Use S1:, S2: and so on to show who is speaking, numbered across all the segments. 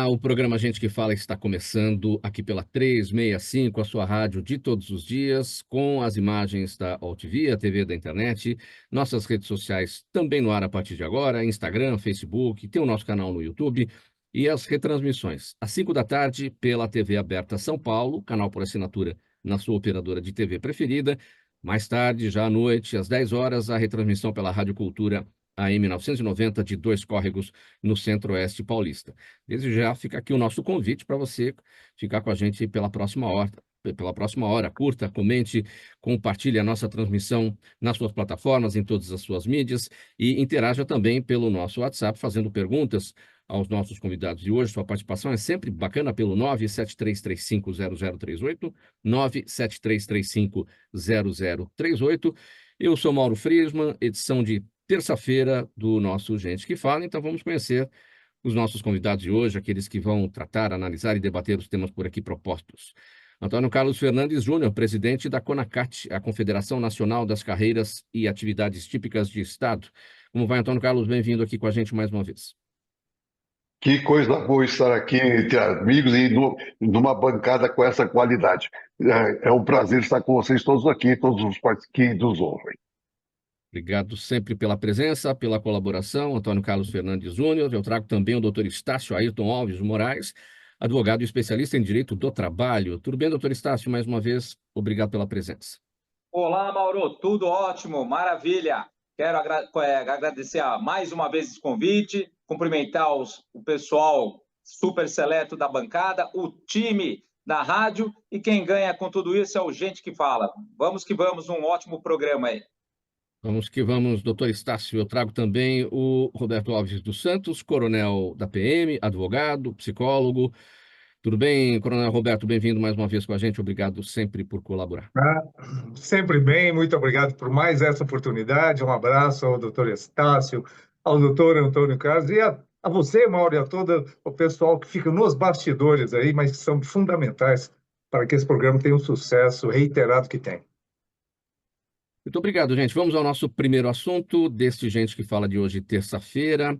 S1: Olá, o programa Gente que Fala está começando aqui pela 365, a sua rádio de todos os dias, com as imagens da OutV, a TV da internet, nossas redes sociais também no ar a partir de agora, Instagram, Facebook, tem o nosso canal no YouTube e as retransmissões às 5 da tarde pela TV aberta São Paulo, canal por assinatura na sua operadora de TV preferida. Mais tarde, já à noite, às 10 horas, a retransmissão pela Rádio Cultura AM 990 de Dois Córregos, no Centro-Oeste Paulista. Desde já fica aqui o nosso convite para você ficar com a gente pela próxima hora. Curta, comente, compartilhe a nossa transmissão nas suas plataformas, em todas as suas mídias e interaja também pelo nosso WhatsApp, fazendo perguntas aos nossos convidados de hoje. Sua participação é sempre bacana pelo 973350038, 973350038. Eu sou Mauro Friesman, edição de terça-feira do nosso Gente que Fala. Então vamos conhecer os nossos convidados de hoje, aqueles que vão tratar, analisar e debater os temas por aqui propostos. Antônio Carlos Fernandes Júnior, presidente da CONACAT, a Confederação Nacional das Carreiras e Atividades Típicas de Estado. Como vai, Antônio Carlos? Bem-vindo aqui com a gente mais uma vez.
S2: Que coisa boa estar aqui entre amigos e numa bancada com essa qualidade. É um prazer estar com vocês todos aqui, todos os que nos ouvem.
S1: Obrigado sempre pela presença, pela colaboração, Antônio Carlos Fernandes Júnior. Eu trago também o doutor Estácio Ayrton Alves Moraes, advogado e especialista em Direito do Trabalho. Tudo bem, doutor Estácio? Mais uma vez, obrigado pela presença.
S3: Olá, Mauro. Tudo ótimo, maravilha. Quero agradecer mais uma vez esse convite, cumprimentar o pessoal super seleto da bancada, o time da rádio, e quem ganha com tudo isso é o Gente que Fala. Vamos que vamos, um ótimo programa aí.
S1: Vamos que vamos, doutor Estácio. Eu trago também o Roberto Alves dos Santos, coronel da PM, advogado, psicólogo. Tudo bem, coronel Roberto? Bem-vindo mais uma vez com a gente. Obrigado sempre por colaborar.
S4: Sempre bem, muito obrigado por mais essa oportunidade. Um abraço ao doutor Estácio, ao doutor Antônio Carlos e a você, Mauro, e a todo o pessoal que fica nos bastidores aí, mas que são fundamentais para que esse programa tenha um sucesso reiterado que tem.
S1: Muito obrigado, gente. Vamos ao nosso primeiro assunto deste Gente que Fala de hoje, terça-feira,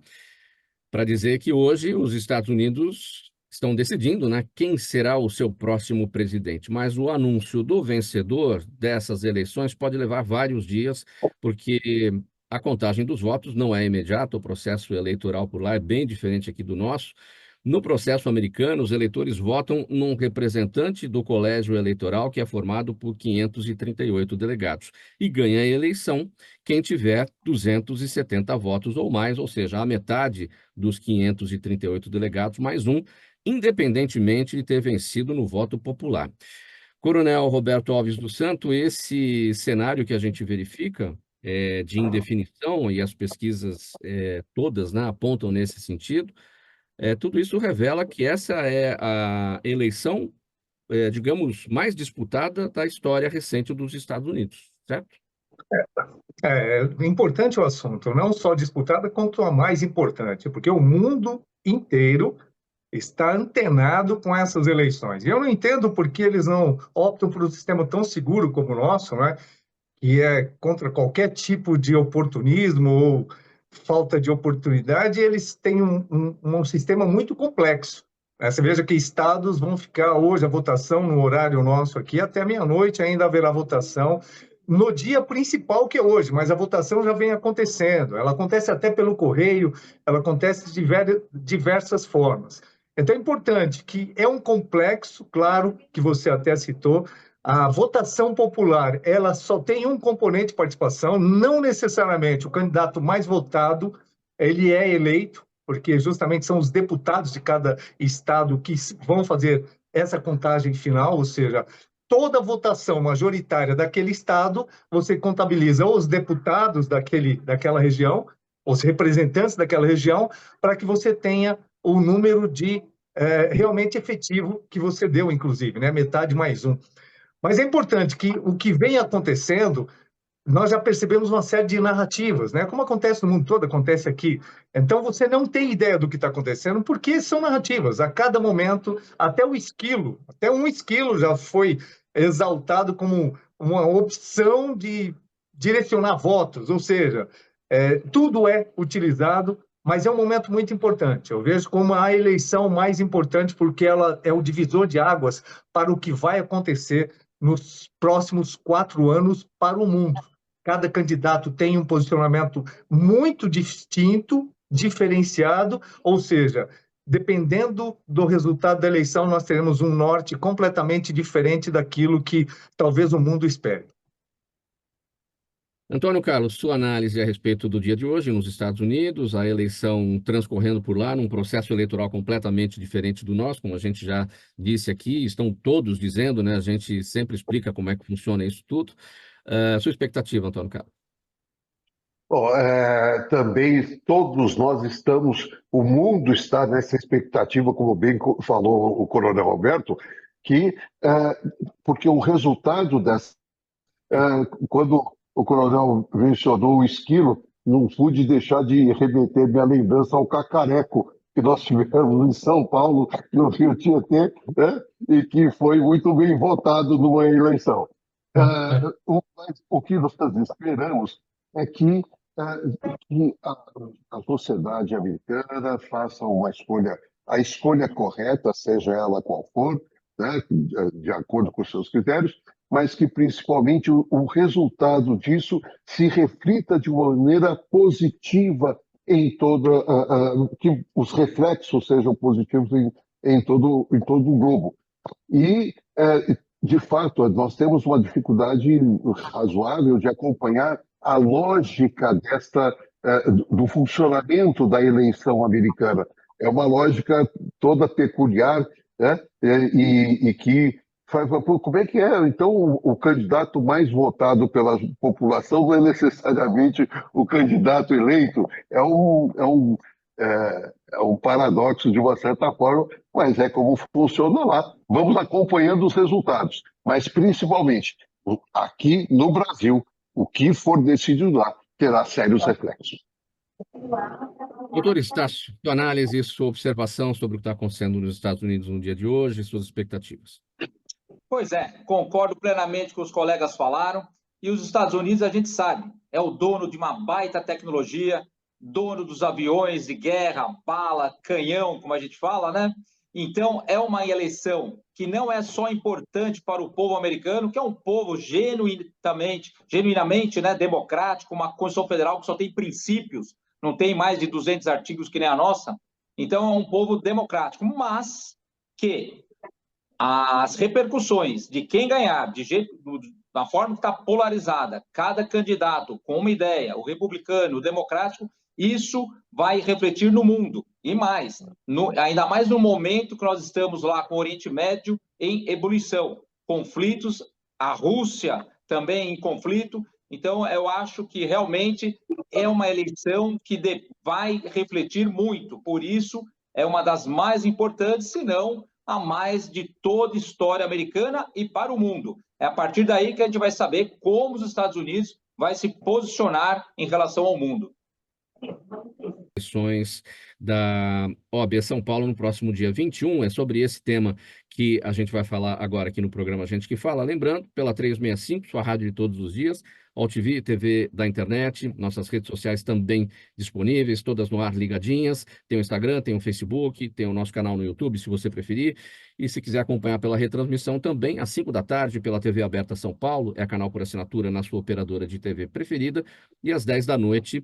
S1: para dizer que hoje os Estados Unidos estão decidindo, né, quem será o seu próximo presidente. Mas o anúncio do vencedor dessas eleições pode levar vários dias, porque a contagem dos votos não é imediata, o processo eleitoral por lá é bem diferente aqui do nosso. No processo americano, os eleitores votam num representante do colégio eleitoral que é formado por 538 delegados e ganha a eleição quem tiver 270 votos ou mais, ou seja, a metade dos 538 delegados mais um, independentemente de ter vencido no voto popular. Coronel Roberto Alves dos Santos, esse cenário que a gente verifica de indefinição, e as pesquisas todas, né, apontam nesse sentido, tudo isso revela que essa é a eleição, digamos, mais disputada da história recente dos Estados Unidos, certo?
S4: É importante o assunto, não só disputada, quanto a mais importante, porque o mundo inteiro está antenado com essas eleições. E eu não entendo por que eles não optam por um sistema tão seguro como o nosso, né? Que é contra qualquer tipo de oportunismo ou falta de oportunidade. Eles têm um sistema muito complexo, né? Você veja que estados vão ficar hoje a votação no horário nosso aqui, até meia-noite ainda haverá votação, no dia principal que é hoje, mas a votação já vem acontecendo. Ela acontece até pelo correio, ela acontece de diversas formas. Então é importante que é um complexo, claro, que você até citou. A votação popular, ela só tem um componente de participação, não necessariamente o candidato mais votado, ele é eleito, porque justamente são os deputados de cada estado que vão fazer essa contagem final, ou seja, toda a votação majoritária daquele estado, você contabiliza os deputados daquela região, os representantes daquela região, para que você tenha o número de realmente efetivo que você deu, inclusive, né? Metade mais um. Mas é importante que o que vem acontecendo, nós já percebemos uma série de narrativas, né? Como acontece no mundo todo, acontece aqui. Então, você não tem ideia do que está acontecendo, porque são narrativas. A cada momento, até um esquilo já foi exaltado como uma opção de direcionar votos, ou seja, tudo é utilizado mas é um momento muito importante. Eu vejo como a eleição mais importante, porque ela é o divisor de águas para o que vai acontecer nos próximos 4 anos para o mundo. Cada candidato tem um posicionamento muito distinto, diferenciado, ou seja, dependendo do resultado da eleição, nós teremos um norte completamente diferente daquilo que talvez o mundo espere.
S1: Antônio Carlos, sua análise a respeito do dia de hoje nos Estados Unidos, a eleição transcorrendo por lá, num processo eleitoral completamente diferente do nosso, como a gente já disse aqui, estão todos dizendo, né? A gente sempre explica como é que funciona isso tudo. Sua expectativa, Antônio Carlos?
S2: Bom, também todos nós estamos, o mundo está nessa expectativa, como bem falou o Coronel Roberto, que, porque o resultado dessa. Quando o Coronel mencionou o esquilo, não pude deixar de remeter minha lembrança ao cacareco que nós tivemos em São Paulo, no Rio Tietê, né? E que foi muito bem votado numa eleição. O que nós esperamos é que a sociedade americana faça uma escolha, a escolha correta, seja ela qual for, né, de acordo com os seus critérios, mas que principalmente o resultado disso se reflita de uma maneira positiva em toda, que os reflexos sejam positivos em todo o globo. E, de fato, nós temos uma dificuldade razoável de acompanhar a lógica do funcionamento da eleição americana. É uma lógica toda peculiar, né? E que faz, como é que é? Então, o candidato mais votado pela população não é necessariamente o candidato eleito. É um paradoxo de uma certa forma, mas é como funciona lá. Vamos acompanhando os resultados, mas principalmente aqui no Brasil, o que for decidido lá terá sérios reflexos.
S1: Doutor Estácio, sua análise, sua observação sobre o que está acontecendo nos Estados Unidos no dia de hoje e suas expectativas.
S3: Pois é, concordo plenamente com os colegas falaram. E os Estados Unidos, a gente sabe, é o dono de uma baita tecnologia, dono dos aviões de guerra, bala, canhão, como a gente fala, né? Então, é uma eleição que não é só importante para o povo americano, que é um povo genuinamente, né, democrático, uma Constituição Federal que só tem princípios, não tem mais de 200 artigos que nem a nossa. Então, é um povo democrático, mas que as repercussões de quem ganhar, da forma que está polarizada, cada candidato com uma ideia, o republicano, o democrático, isso vai refletir no mundo. E mais, ainda mais no momento que nós estamos lá com o Oriente Médio em ebulição, conflitos, a Rússia também em conflito. Então, eu acho que realmente é uma eleição que vai refletir muito. Por isso, é uma das mais importantes, se não a mais de toda a história americana e para o mundo. É a partir daí que a gente vai saber como os Estados Unidos vai se posicionar em relação ao mundo.
S1: Eleições da OAB São Paulo no próximo dia 21. É sobre esse tema que a gente vai falar agora aqui no programa Gente que Fala. Lembrando, pela 365, sua rádio de todos os dias, AltV, TV da internet, nossas redes sociais também disponíveis, todas no ar ligadinhas. Tem o Instagram, tem o Facebook, tem o nosso canal no YouTube, se você preferir. E se quiser acompanhar pela retransmissão também, às 5 da tarde, pela TV Aberta São Paulo, é canal por assinatura na sua operadora de TV preferida, e às 10 da noite,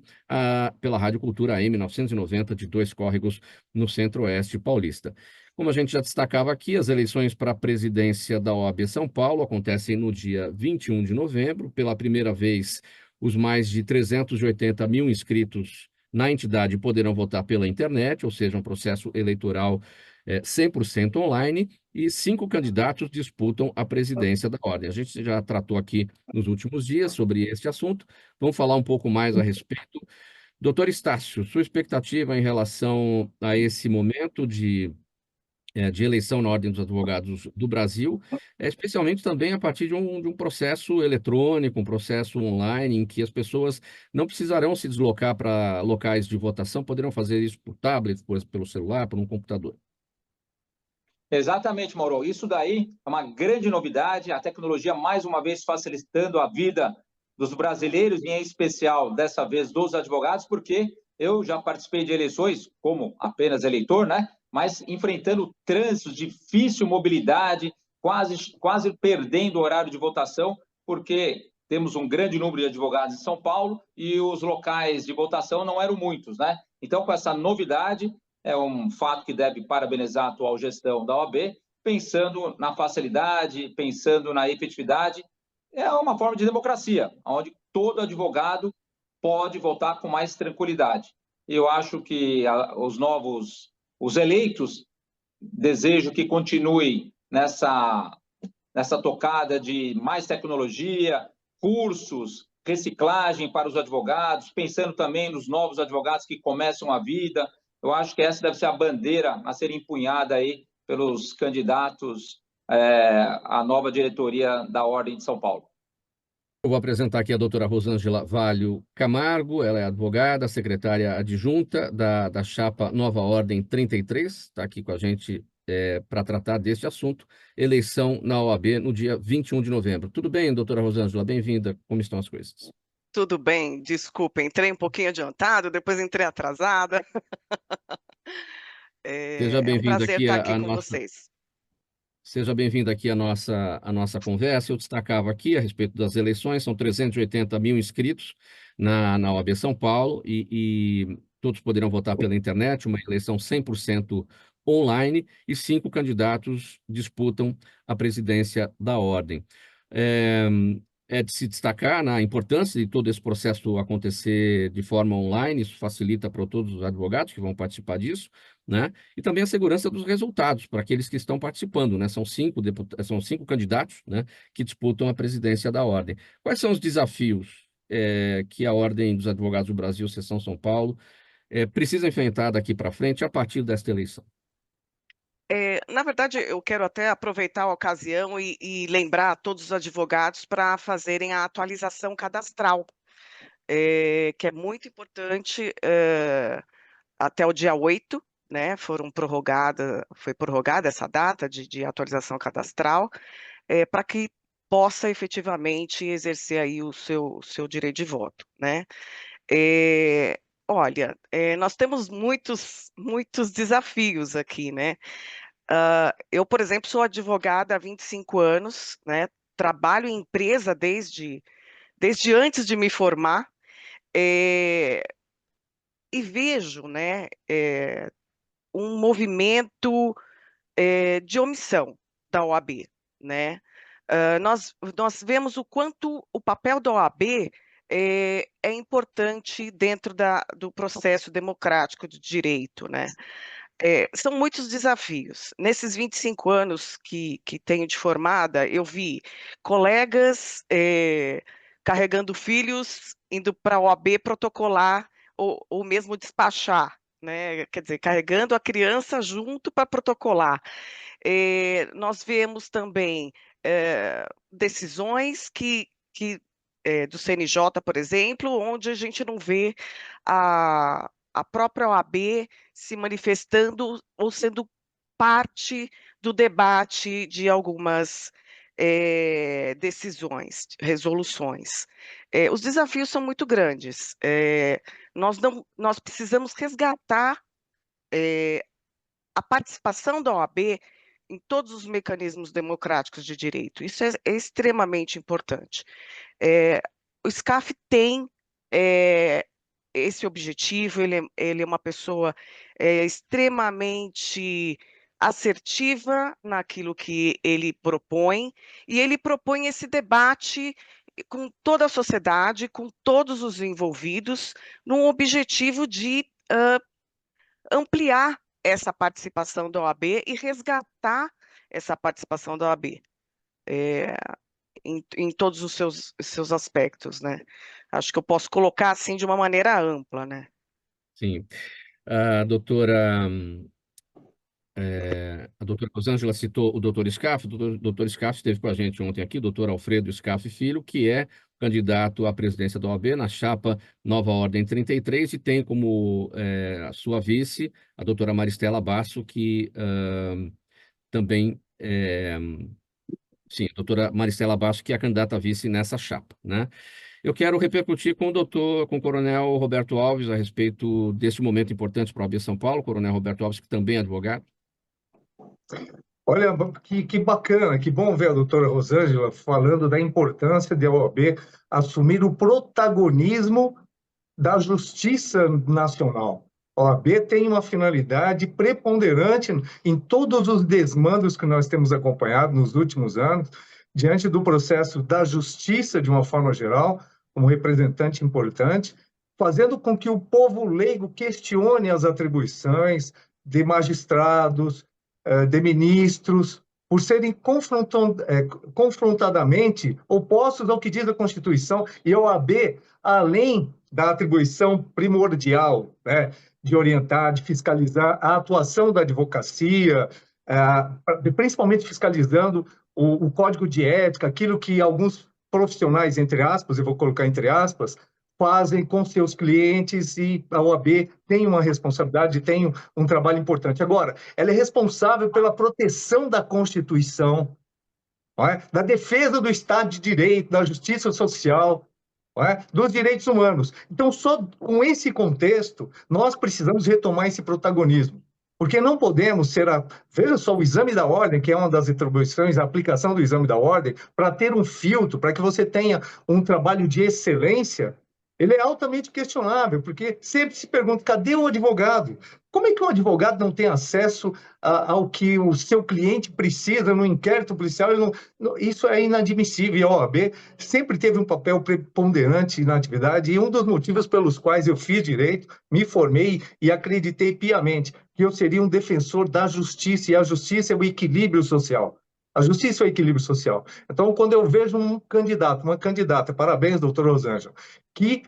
S1: pela Rádio Cultura AM 990, de Dois Córregos, no Centro-Oeste paulista. Como a gente já destacava aqui, as eleições para a presidência da OAB São Paulo acontecem no dia 21 de novembro. Pela primeira vez, os mais de 380 mil inscritos na entidade poderão votar pela internet, ou seja, um processo eleitoral 100% online, e 5 candidatos disputam a presidência da ordem. A gente já tratou aqui nos últimos dias sobre este assunto. Vamos falar um pouco mais a respeito. Doutor Estácio, sua expectativa em relação a esse momento de eleição na Ordem dos Advogados do Brasil, especialmente também a partir de um processo eletrônico, um processo online, em que as pessoas não precisarão se deslocar para locais de votação, poderão fazer isso por tablet, pelo celular, por um computador.
S3: Exatamente, Mauro. Isso daí é uma grande novidade, a tecnologia, mais uma vez, facilitando a vida dos brasileiros, e em especial, dessa vez, dos advogados, porque Eu já participei de eleições como apenas eleitor, né? Mas enfrentando trânsitos, difícil mobilidade, quase perdendo o horário de votação, porque temos um grande número de advogados em São Paulo e os locais de votação não eram muitos, né? Então, com essa novidade, é um fato que deve parabenizar a atual gestão da OAB, pensando na facilidade, pensando na efetividade. É uma forma de democracia, onde todo advogado pode votar com mais tranquilidade. Eu acho que os eleitos, desejo que continue nessa tocada de mais tecnologia, cursos, reciclagem para os advogados, pensando também nos novos advogados que começam a vida. Eu acho que essa deve ser a bandeira a ser empunhada aí pelos candidatos à nova diretoria da Ordem de São Paulo.
S1: Eu vou apresentar aqui a doutora Rosângela Valho Camargo, ela é advogada, secretária adjunta da chapa Nova Ordem 33, está aqui com a gente para tratar deste assunto, eleição na OAB no dia 21 de novembro. Tudo bem, doutora Rosângela? Bem-vinda. Como estão as coisas?
S5: Tudo bem, desculpa, entrei um pouquinho adiantado, depois entrei atrasada.
S1: Seja
S5: É um
S1: bem-vinda
S5: prazer
S1: aqui
S5: estar
S1: a
S5: aqui com
S1: nossa...
S5: vocês.
S1: Seja bem-vindo aqui à nossa conversa. Eu destacava aqui a respeito das eleições, são 380 mil inscritos na OAB São Paulo e todos poderão votar pela internet, uma eleição 100% online e 5 candidatos disputam a presidência da Ordem. É de se destacar a importância de todo esse processo acontecer de forma online, isso facilita para todos os advogados que vão participar disso, né? E também a segurança dos resultados para aqueles que estão participando, né? São 5 candidatos, né, que disputam a presidência da Ordem. Quais são os desafios que a Ordem dos Advogados do Brasil, Seção São Paulo, precisa enfrentar daqui para frente a partir desta eleição?
S5: Na verdade, eu quero até aproveitar a ocasião e lembrar a todos os advogados para fazerem a atualização cadastral, que é muito importante, até o dia 8, né? Foi prorrogada essa data de atualização cadastral, para que possa efetivamente exercer aí o seu direito de voto, né? Eh, Olha, nós temos muitos desafios aqui, né? Eu, por exemplo, sou advogada há 25 anos, né? Trabalho em empresa desde antes de me formar, eh, e vejo, né, um movimento de omissão da OAB, né? Nós vemos o quanto o papel da OAB é importante dentro do processo democrático de direito, né? São muitos desafios. Nesses 25 anos que tenho de formada, eu vi colegas carregando filhos, indo para a OAB protocolar ou mesmo despachar, né? Quer dizer, carregando a criança junto para protocolar. Nós vemos também decisões do CNJ, por exemplo, onde a gente não vê a própria OAB se manifestando ou sendo parte do debate de algumas decisões, resoluções. Os desafios são muito grandes. Nós precisamos resgatar a participação da OAB em todos os mecanismos democráticos de direito. Isso é extremamente importante. O SCAF tem esse objetivo, ele é uma pessoa extremamente assertiva naquilo que ele propõe, e ele propõe esse debate com toda a sociedade, com todos os envolvidos, num objetivo de ampliar essa participação da OAB e resgatar essa participação da OAB em todos os seus aspectos, né? Acho que eu posso colocar assim de uma maneira ampla, né?
S1: Sim. A doutora Rosângela citou o doutor Scaff. O doutor Scaff esteve com a gente ontem aqui, doutor Alfredo Scaff Filho, que é candidato à presidência da OAB na chapa Nova Ordem 33 e tem como a sua vice a doutora Maristela Basso, que também sim, a doutora Maristela Basso, que é a candidata a vice nessa chapa, né? Eu quero repercutir com com o Coronel Roberto Alves a respeito deste momento importante para a OAB São Paulo, Coronel Roberto Alves, que também é advogado.
S4: Olha, que bacana, que bom ver a doutora Rosângela falando da importância de a OAB assumir o protagonismo da justiça nacional. A OAB tem uma finalidade preponderante em todos os desmandos que nós temos acompanhado nos últimos anos, diante do processo da justiça, de uma forma geral, como representante importante, fazendo com que o povo leigo questione as atribuições de magistrados, de ministros, por serem confrontadamente opostos ao que diz a Constituição, e a OAB, além da atribuição primordial, né, de orientar, de fiscalizar a atuação da advocacia, principalmente fiscalizando o código de ética, aquilo que alguns profissionais, entre aspas, eu vou colocar entre aspas, fazem com seus clientes, e a OAB tem uma responsabilidade, tem um trabalho importante. Agora, ela é responsável pela proteção da Constituição, não é? Da defesa do Estado de Direito, da justiça social, não é? Dos direitos humanos. Então, só com esse contexto, nós precisamos retomar esse protagonismo. Porque não podemos ser veja só, o exame da ordem, que é uma das atribuições, a aplicação do exame da ordem, para ter um filtro, para que você tenha um trabalho de excelência, ele é altamente questionável, porque sempre se pergunta, cadê o advogado? Como é que um advogado não tem acesso ao que o seu cliente precisa no inquérito policial? Isso é inadmissível. E a OAB sempre teve um papel preponderante na atividade, e um dos motivos pelos quais eu fiz direito, me formei e acreditei piamente que eu seria um defensor da justiça, e a justiça é o equilíbrio social. A justiça é o equilíbrio social. Então, quando eu vejo um candidato, uma candidata, parabéns, doutor Rosângela, que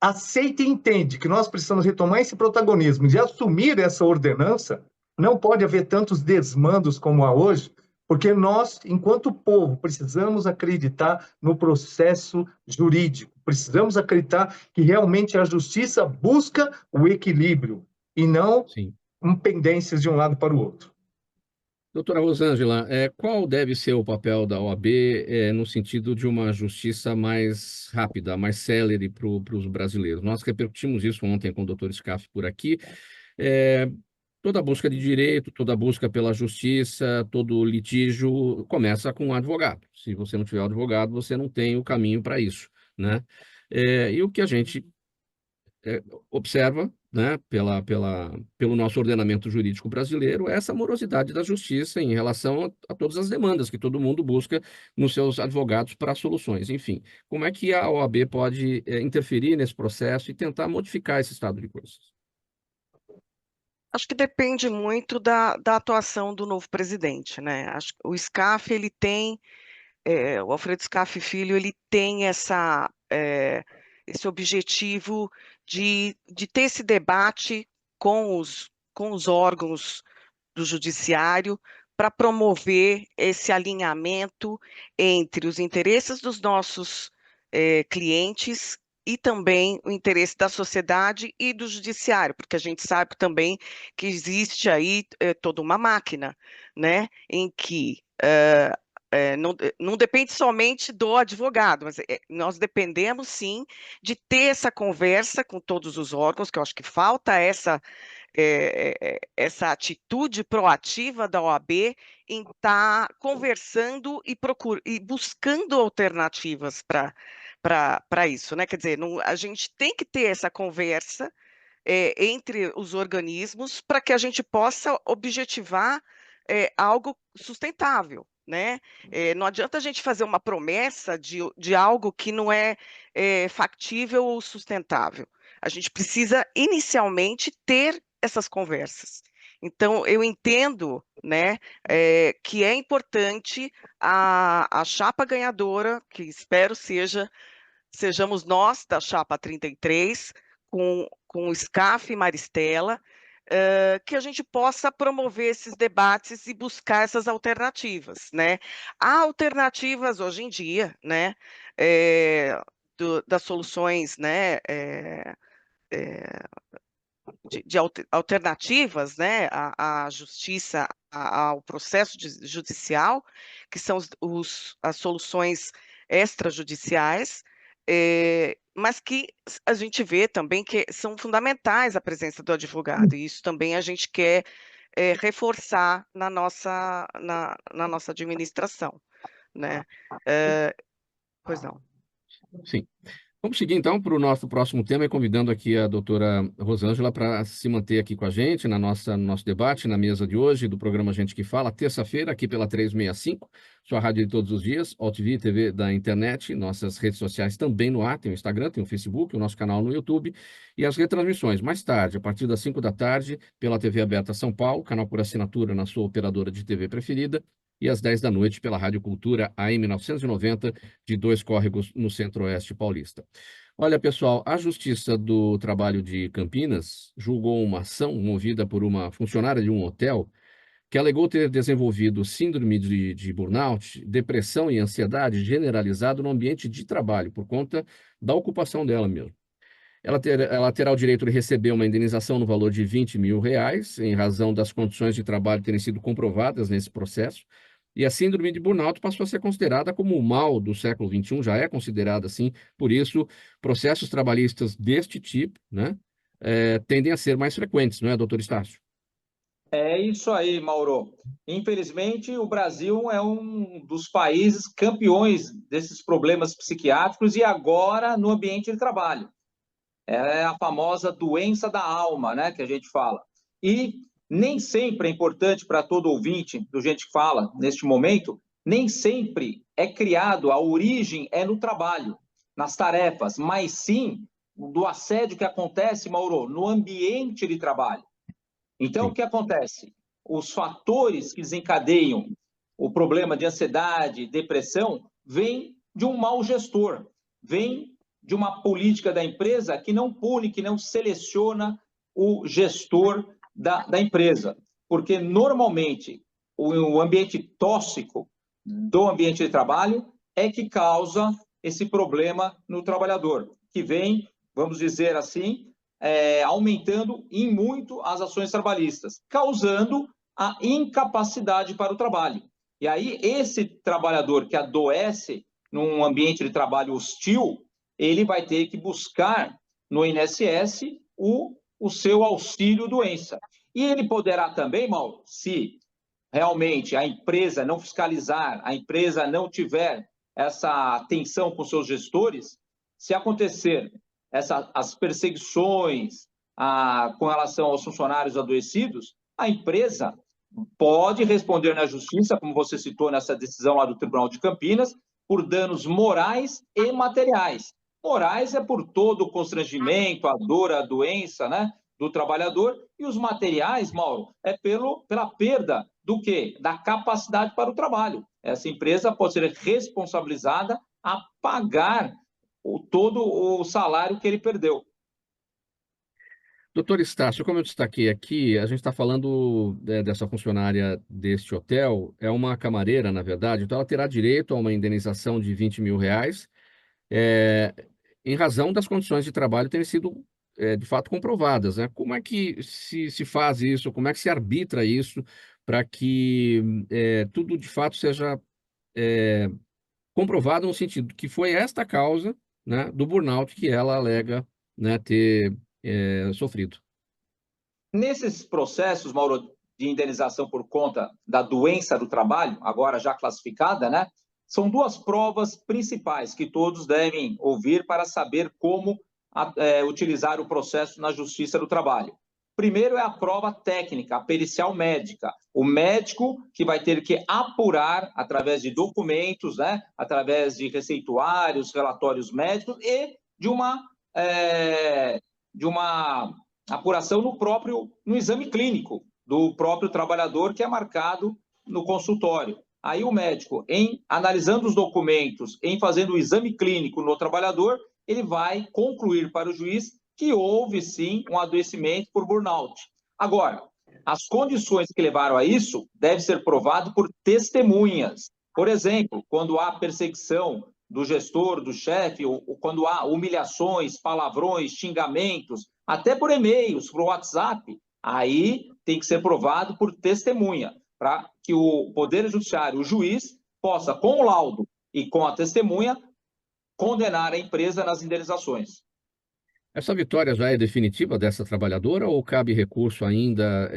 S4: aceita e entende que nós precisamos retomar esse protagonismo e assumir essa ordenança, não pode haver tantos desmandos como há hoje, porque nós, enquanto povo, precisamos acreditar no processo jurídico, precisamos acreditar que realmente a justiça busca o equilíbrio e não
S1: Sim.
S4: pendências de um lado para o outro.
S1: Doutora Rosângela, qual deve ser o papel da OAB no sentido de uma justiça mais rápida, mais célere para os brasileiros? Nós repercutimos isso ontem com o doutor Scaff por aqui. Toda busca de direito, toda busca pela justiça, todo litígio começa com um advogado. Se você não tiver um advogado, você não tem o caminho para isso, né? E o que a gente observa, né, pelo nosso ordenamento jurídico brasileiro, é essa morosidade da justiça em relação a todas as demandas que todo mundo busca nos seus advogados para soluções. Enfim, como é que a OAB pode interferir nesse processo e tentar modificar esse estado de coisas?
S5: Acho que depende muito da atuação do novo presidente, né? Acho que o Scaff, ele tem, o Alfredo Scaff Filho, ele tem esse objetivo de ter esse debate com os órgãos do judiciário para promover esse alinhamento entre os interesses dos nossos clientes e também o interesse da sociedade e do judiciário, porque a gente sabe também que existe aí toda uma máquina, né, em que não depende somente do advogado, mas nós dependemos sim de ter essa conversa com todos os órgãos, que eu acho que falta essa atitude proativa da OAB em estar conversando e buscando alternativas para isso, né? Quer dizer, a gente tem que ter essa conversa entre os organismos para que a gente possa objetivar algo sustentável, né? Não adianta a gente fazer uma promessa de algo que não é factível ou sustentável. A gente precisa inicialmente ter essas conversas. Então, eu entendo, né, que é importante a chapa ganhadora, que espero sejamos nós da chapa 33, com o Scaff e Maristela, que a gente possa promover esses debates e buscar essas alternativas, né? Há alternativas hoje em dia, né, das soluções, né, de alternativas, né, à justiça, ao processo judicial, que são as soluções extrajudiciais, mas que a gente vê também que são fundamentais a presença do advogado, e isso também a gente quer reforçar na nossa administração, né? Pois não.
S1: Sim. Vamos seguir então para o nosso próximo tema e convidando aqui a doutora Rosângela para se manter aqui com a gente no nosso debate, na mesa de hoje do programa Gente que Fala, terça-feira, aqui pela 365, sua rádio de todos os dias, OTV, TV da internet, nossas redes sociais também no ar, tem o Instagram, tem o Facebook, o nosso canal no YouTube e as retransmissões mais tarde, a partir das 5 da tarde, pela TV Aberta São Paulo, canal por assinatura na sua operadora de TV preferida, e às 10 da noite pela Rádio Cultura AM 990, de Dois Córregos, no Centro-Oeste paulista. Olha, pessoal, a Justiça do Trabalho de Campinas julgou uma ação movida por uma funcionária de um hotel que alegou ter desenvolvido síndrome de burnout, depressão e ansiedade generalizado no ambiente de trabalho, por conta da ocupação dela mesmo. Ela terá o direito de receber uma indenização no valor de R$20 mil, em razão das condições de trabalho terem sido comprovadas nesse processo. E a síndrome de burnout passou a ser considerada como o mal do século XXI, já é considerada assim, por isso, processos trabalhistas deste tipo, né, tendem a ser mais frequentes, não é, doutor Estácio?
S3: É isso aí, Mauro. Infelizmente, o Brasil é um dos países campeões desses problemas psiquiátricos e agora no ambiente de trabalho. É a famosa doença da alma, né, que a gente fala. E nem sempre é importante para todo ouvinte do Gente que Fala, neste momento, nem sempre é criado, a origem é no trabalho, nas tarefas, mas sim do assédio que acontece, Mauro, no ambiente de trabalho. Então, o que acontece? Os fatores que desencadeiam o problema de ansiedade, depressão, vêm de um mau gestor, vem de uma política da empresa que não pune, que não seleciona o gestor da empresa. Porque, normalmente, o ambiente tóxico do ambiente de trabalho é que causa esse problema no trabalhador, que vem, vamos dizer assim, aumentando em muito as ações trabalhistas, causando a incapacidade para o trabalho. E aí, esse trabalhador que adoece num ambiente de trabalho hostil, ele vai ter que buscar no INSS o seu auxílio-doença. E ele poderá também, Mauro, se realmente a empresa não fiscalizar, a empresa não tiver essa atenção com seus gestores, se acontecer as perseguições com relação aos funcionários adoecidos, a empresa pode responder na justiça, como você citou nessa decisão lá do Tribunal de Campinas, por danos morais e materiais. Morais é por todo o constrangimento, a dor, a doença, né, do trabalhador, e os materiais, Mauro, é pela perda do quê? Da capacidade para o trabalho. Essa empresa pode ser responsabilizada a pagar todo o salário que ele perdeu.
S1: Doutor Estácio, como eu destaquei aqui, a gente está falando dessa funcionária deste hotel, é uma camareira, na verdade, então ela terá direito a uma indenização de R$20 mil, em razão das condições de trabalho terem sido, de fato, comprovadas, né? Como é que se faz isso, como é que se arbitra isso para que tudo, de fato, seja comprovado no sentido que foi esta causa, né, do burnout que ela alega, né, ter sofrido?
S3: Nesses processos, Mauro, de indenização por conta da doença do trabalho, agora já classificada, né? São duas provas principais que todos devem ouvir para saber como utilizar o processo na Justiça do Trabalho. Primeiro é a prova técnica, a pericial médica. O médico que vai ter que apurar através de documentos, né? Através de receituários, relatórios médicos e de uma apuração no exame clínico do próprio trabalhador, que é marcado no consultório. Aí o médico, em analisando os documentos, em fazendo o exame clínico no trabalhador, ele vai concluir para o juiz que houve, sim, um adoecimento por burnout. Agora, as condições que levaram a isso devem ser provadas por testemunhas. Por exemplo, quando há perseguição do gestor, do chefe, ou quando há humilhações, palavrões, xingamentos, até por e-mails, por WhatsApp, aí tem que ser provado por testemunha, para que o Poder Judiciário, o juiz, possa, com o laudo e com a testemunha, condenar a empresa nas indenizações.
S1: Essa vitória já é definitiva dessa trabalhadora ou cabe recurso ainda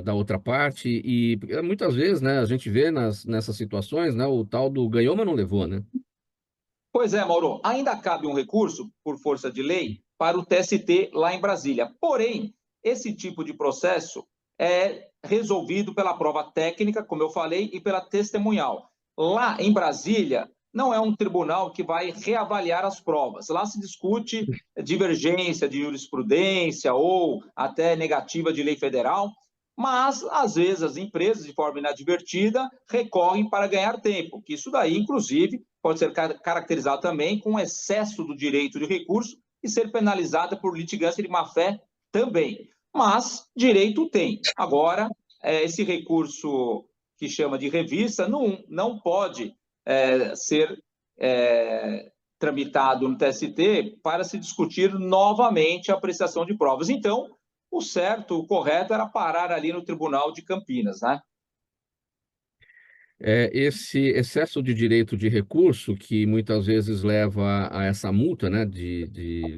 S1: da outra parte? E muitas vezes, né, a gente vê nessas situações, né, o tal do ganhou, mas não levou, né?
S3: Pois é, Mauro, ainda cabe um recurso, por força de lei, para o TST lá em Brasília. Porém, esse tipo de processo é resolvido pela prova técnica, como eu falei, e pela testemunhal. Lá em Brasília, não é um tribunal que vai reavaliar as provas. Lá se discute divergência de jurisprudência ou até negativa de lei federal, mas, às vezes, as empresas, de forma inadvertida, recorrem para ganhar tempo, que isso daí, inclusive, pode ser caracterizado também com excesso do direito de recurso e ser penalizada por litigância de má-fé também. Mas direito tem. Agora, esse recurso que chama de revista não pode ser tramitado no TST para se discutir novamente a apreciação de provas. Então, o certo, o correto era parar ali no Tribunal de Campinas, né?
S1: Esse excesso de direito de recurso que muitas vezes leva a essa multa, né, de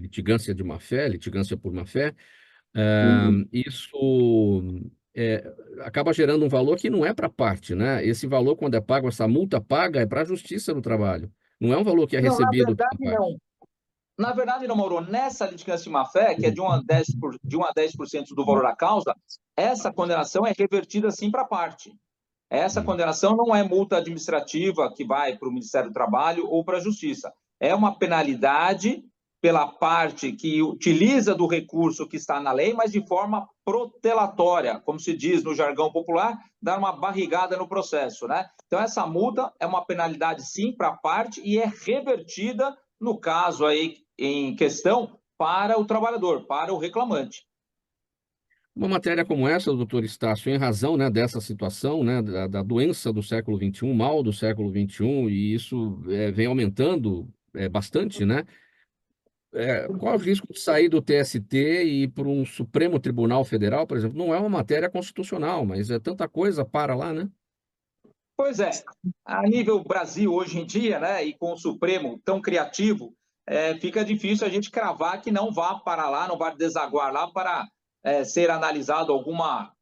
S1: litigância de má-fé, litigância por má-fé, isso acaba gerando um valor que não é para a parte, né? Esse valor, quando é pago, essa multa paga é para a Justiça do Trabalho. Não é um valor que é
S3: Não, na
S1: recebido pela
S3: verdade,
S1: parte.
S3: não. Na verdade, não, Mauro, nessa litigância de má-fé, que é de 1 a 10% do valor da causa, essa condenação é revertida sim para a parte. Essa condenação não é multa administrativa que vai para o Ministério do Trabalho ou para a Justiça. É uma penalidade pela parte que utiliza do recurso que está na lei, mas de forma protelatória, como se diz no jargão popular, dar uma barrigada no processo, né? Então, essa multa é uma penalidade, sim, para a parte e é revertida, no caso aí em questão, para o trabalhador, para o reclamante.
S1: Uma matéria como essa, doutor Estácio, em razão, né, dessa situação, né, da doença do século XXI, mal do século XXI, e isso vem aumentando bastante, né? Qual é o risco de sair do TST e ir para um Supremo Tribunal Federal, por exemplo? Não é uma matéria constitucional, mas é tanta coisa para lá, né?
S3: Pois é, a nível Brasil hoje em dia, né, e com o Supremo tão criativo, fica difícil a gente cravar que não vá para lá, não vá desaguar lá para ser analisado alguma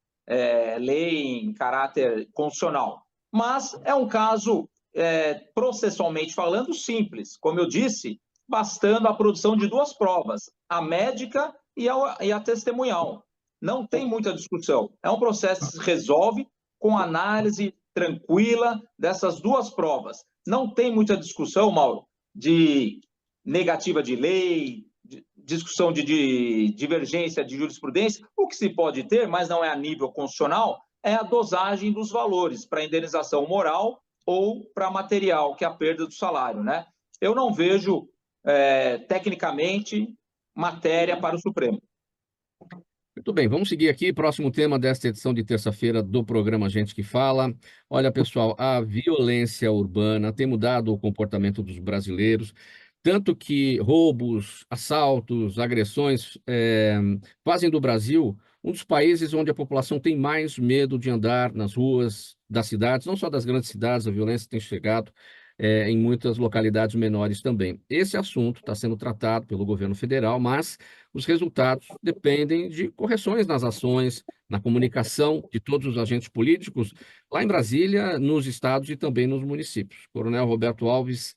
S3: lei em caráter constitucional. Mas é um caso, processualmente falando, simples. Como eu disse, bastando a produção de duas provas, a médica e a testemunhal. Não tem muita discussão. É um processo que se resolve com análise tranquila dessas duas provas. Não tem muita discussão, Mauro, de negativa de lei, discussão de divergência de jurisprudência. O que se pode ter, mas não é a nível constitucional, é a dosagem dos valores para indenização moral ou para material, que é a perda do salário, né? Eu não vejo, tecnicamente, matéria para o Supremo.
S1: Muito bem, vamos seguir aqui. Próximo tema desta edição de terça-feira do programa Gente que Fala. Olha, pessoal, a violência urbana tem mudado o comportamento dos brasileiros, tanto que roubos, assaltos, agressões fazem do Brasil um dos países onde a população tem mais medo de andar nas ruas das cidades, não só das grandes cidades, a violência tem chegado em muitas localidades menores também. Esse assunto está sendo tratado pelo governo federal, mas os resultados dependem de correções nas ações, na comunicação de todos os agentes políticos, lá em Brasília, nos estados e também nos municípios. Coronel Roberto Alves,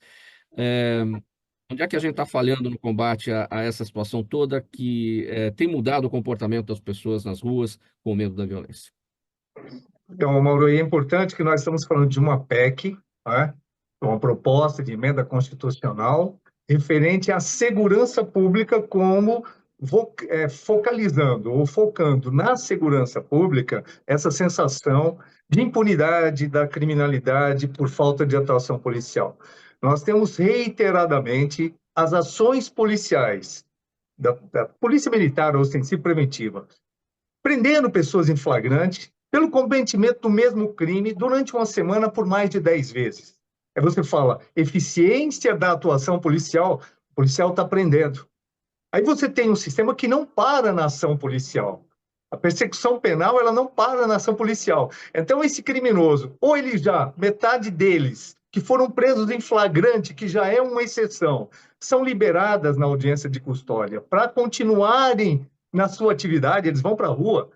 S1: onde é que a gente está falhando no combate a essa situação toda que tem mudado o comportamento das pessoas nas ruas com medo da violência?
S4: Então, Mauro, é importante que nós estamos falando de uma PEC, né? Uma proposta de emenda constitucional referente à segurança pública como focalizando ou focando na segurança pública essa sensação de impunidade da criminalidade por falta de atuação policial. Nós temos reiteradamente as ações policiais da Polícia Militar ostensiva preventiva, prendendo pessoas em flagrante pelo cometimento do mesmo crime durante uma semana por mais de 10 vezes. Aí você fala, eficiência da atuação policial, o policial está prendendo. Aí você tem um sistema que não para na ação policial. A persecução penal, ela não para na ação policial. Então, esse criminoso, ou ele já, metade deles, que foram presos em flagrante, que já é uma exceção, são liberadas na audiência de custódia para continuarem na sua atividade, eles vão para a rua.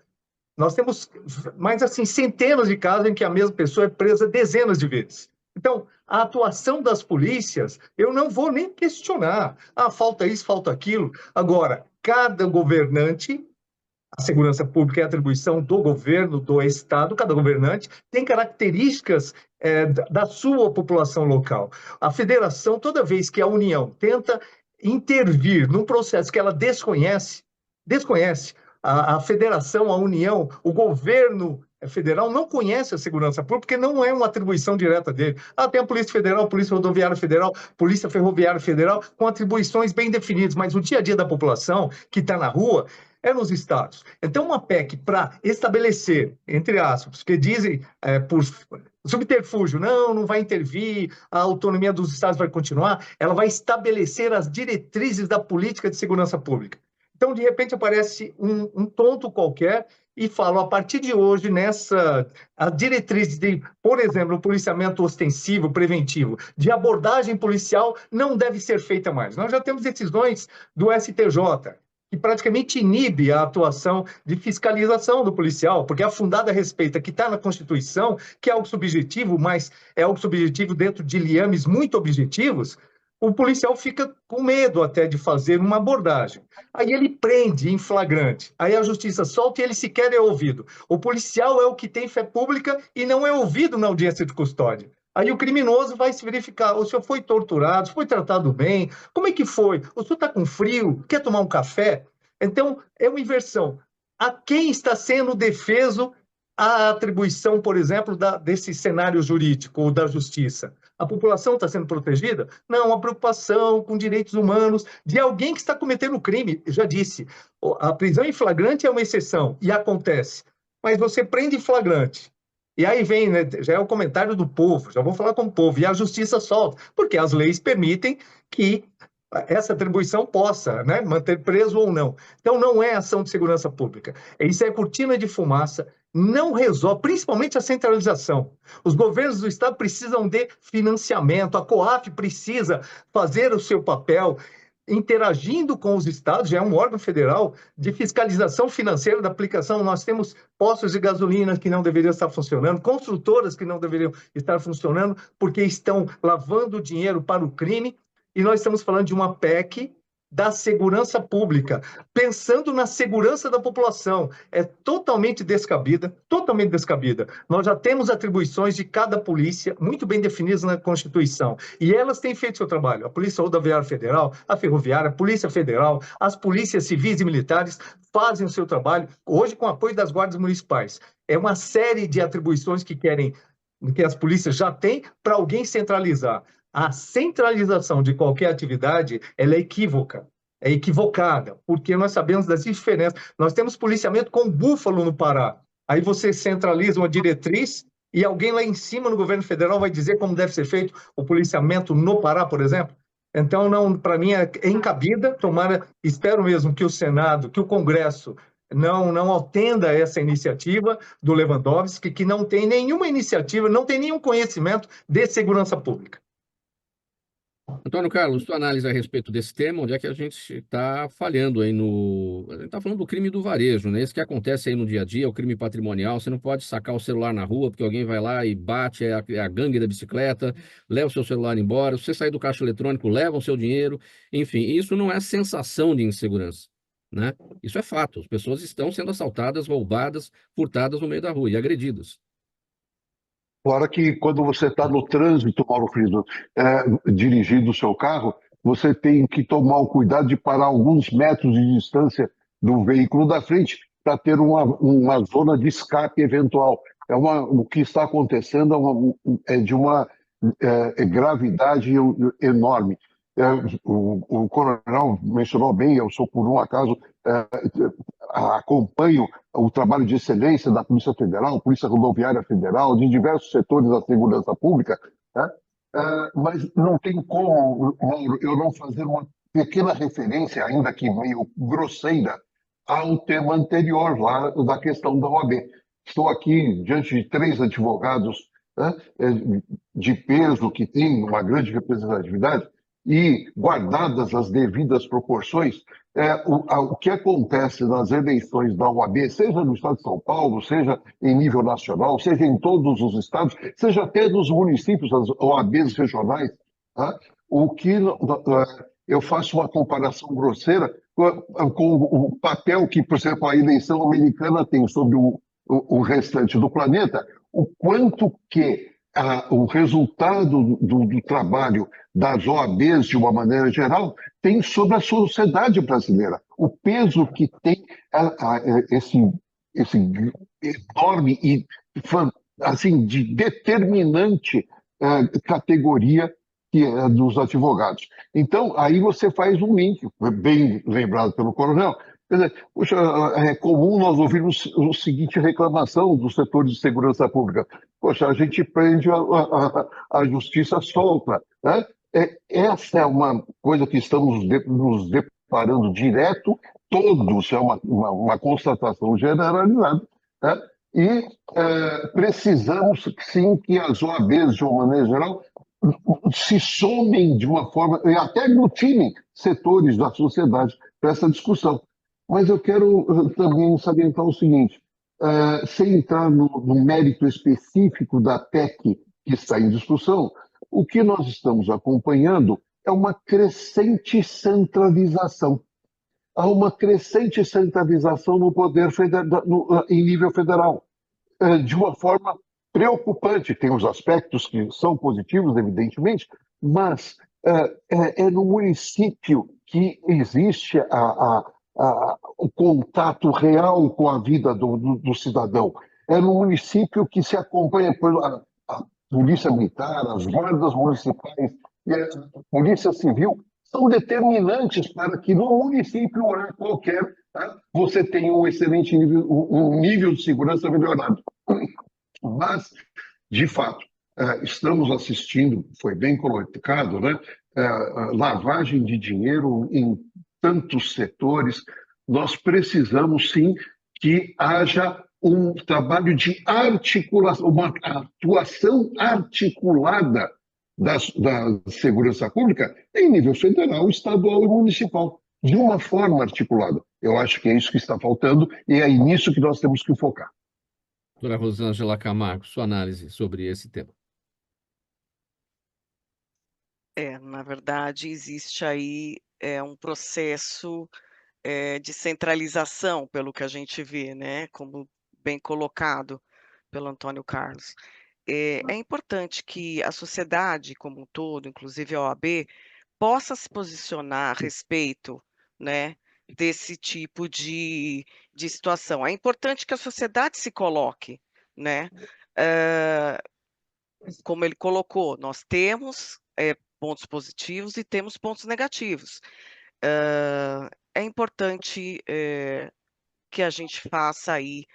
S4: Nós temos mais assim centenas de casos em que a mesma pessoa é presa dezenas de vezes. Então, a atuação das polícias, eu não vou nem questionar. Ah, falta isso, falta aquilo. Agora, cada governante, a segurança pública é atribuição do governo, do Estado, cada governante tem características da sua população local. A federação, toda vez que a União tenta intervir num processo que ela desconhece, a federação, a União, o governo federal não conhece a segurança pública porque não é uma atribuição direta dele. Ah, tem a Polícia Federal, Polícia Rodoviária Federal, Polícia Ferroviária Federal, com atribuições bem definidas, mas o dia a dia da população que está na rua é nos estados. Então, uma PEC para estabelecer, entre aspas, que dizem por subterfúgio, não vai intervir, a autonomia dos estados vai continuar, ela vai estabelecer as diretrizes da política de segurança pública. Então, de repente, aparece um tonto qualquer e fala, a partir de hoje, a diretriz de, por exemplo, o policiamento ostensivo, preventivo, de abordagem policial, não deve ser feita mais. Nós já temos decisões do STJ, que praticamente inibe a atuação de fiscalização do policial, porque a fundada respeita que está na Constituição, que é algo subjetivo, mas é algo subjetivo dentro de liames muito objetivos, o policial fica com medo até de fazer uma abordagem. Aí ele prende em flagrante, aí a justiça solta e ele sequer é ouvido. O policial é o que tem fé pública e não é ouvido na audiência de custódia. Aí o criminoso vai se verificar, o senhor foi torturado, foi tratado bem, como é que foi? O senhor está com frio, quer tomar um café? Então, é uma inversão. A quem está sendo defeso a atribuição, por exemplo, desse cenário jurídico ou da justiça? A população está sendo protegida? Não, a preocupação com direitos humanos de alguém que está cometendo crime. Eu já disse, a prisão em flagrante é uma exceção, e acontece. Mas você prende em flagrante. E aí vem, né, já é o comentário do povo, já vou falar com o povo, e a justiça solta, porque as leis permitem que essa atribuição possa, né, manter preso ou não. Então, não é ação de segurança pública. Isso é cortina de fumaça, não resolve, principalmente a centralização. Os governos do Estado precisam de financiamento, a COAF precisa fazer o seu papel, interagindo com os estados, já é um órgão federal de fiscalização financeira da aplicação. Nós temos postos de gasolina que não deveriam estar funcionando, construtoras que não deveriam estar funcionando, porque estão lavando dinheiro para o crime. E nós estamos falando de uma PEC da segurança pública, pensando na segurança da população. É totalmente descabida, totalmente descabida. Nós já temos atribuições de cada polícia muito bem definidas na Constituição, e elas têm feito seu trabalho. A Polícia Rodoviária Federal, a Ferroviária, a Polícia Federal, as polícias civis e militares fazem o seu trabalho, hoje com apoio das guardas municipais. É uma série de atribuições que as polícias já têm para alguém centralizar. A centralização de qualquer atividade, ela é equívoca, é equivocada, porque nós sabemos das diferenças. Nós temos policiamento com búfalo no Pará. Aí você centraliza uma diretriz e alguém lá em cima no governo federal vai dizer como deve ser feito o policiamento no Pará, por exemplo. Então, não, para mim, é incabida. Tomara, espero mesmo que o Senado, que o Congresso não atenda a essa iniciativa do Lewandowski, que não tem nenhuma iniciativa, não tem nenhum conhecimento de segurança pública.
S1: Antônio Carlos, sua análise a respeito desse tema, onde é que a gente está falhando aí no... A gente está falando do crime do varejo, né? Esse que acontece aí no dia a dia, o crime patrimonial. Você não pode sacar o celular na rua porque alguém vai lá e bate, é a gangue da bicicleta, leva o seu celular embora. Se você sair do caixa eletrônico, levam o seu dinheiro. Enfim, isso não é sensação de insegurança, né? Isso é fato. As pessoas estão sendo assaltadas, roubadas, furtadas no meio da rua e agredidas.
S2: Fora que quando você está no trânsito, Mauro Friso, dirigindo o seu carro, você tem que tomar o cuidado de parar alguns metros de distância do veículo da frente para ter uma zona de escape eventual. O que está acontecendo é de uma gravidade enorme. O coronel mencionou bem, eu sou por um acaso, acompanho o trabalho de excelência da Polícia Federal, Polícia Rodoviária Federal, de diversos setores da segurança pública, né? Mas não tem como, Mauro, eu não fazer uma pequena referência, ainda que meio grosseira, ao tema anterior lá da questão da OAB. Estou aqui diante de 3 advogados, né, de peso, que tem uma grande representatividade, e guardadas as devidas proporções, o que acontece nas eleições da OAB, seja no estado de São Paulo, seja em nível nacional, seja em todos os estados, seja até nos municípios, as OABs regionais, tá? O que eu faço uma comparação grosseira com o papel que, por exemplo, a eleição americana tem sobre o restante do planeta, o quanto que o resultado do trabalho das OABs, de uma maneira geral, tem sobre a sociedade brasileira. O peso que tem esse enorme e assim, de determinante categoria que é dos advogados. Então, aí você faz um link, bem lembrado pelo coronel. Quer dizer, puxa, é comum nós ouvirmos o seguinte reclamação do setor de segurança pública. Poxa, a gente prende, a justiça solta. Né? Essa é uma coisa que estamos nos deparando direto, todos, é uma constatação generalizada. Né? E precisamos, sim, que as OABs, de uma maneira geral, se somem de uma forma, e até aglutinem setores da sociedade para essa discussão. Mas eu quero também salientar o seguinte, sem entrar no mérito específico da PEC que está em discussão, o que nós estamos acompanhando é uma crescente centralização. Há uma crescente centralização no poder em nível federal, de uma forma preocupante. Tem os aspectos que são positivos, evidentemente, mas é no município que existe o contato real com a vida do cidadão. É no município que se acompanha a polícia militar, as guardas municipais e a polícia civil são determinantes para que no município qualquer você tenha um excelente nível, um nível de segurança melhorado. Mas, de fato, estamos assistindo, foi bem colocado, né? Lavagem de dinheiro em tantos setores. Nós precisamos, sim, que haja um trabalho de articulação, uma atuação articulada da segurança pública em nível federal, estadual e municipal, de uma forma articulada. Eu acho que é isso que está faltando e é nisso que nós temos que focar.
S1: Doutora Rosângela Camargo, sua análise sobre esse tema.
S5: Na verdade, existe aí um processo de centralização, pelo que a gente vê, né? Como bem colocado pelo Antônio Carlos. É importante que a sociedade como um todo, inclusive a OAB, possa se posicionar a respeito, né, desse tipo de situação. É importante que a sociedade se coloque, né? Como ele colocou, nós temos pontos positivos e temos pontos negativos. É importante que a gente faça aí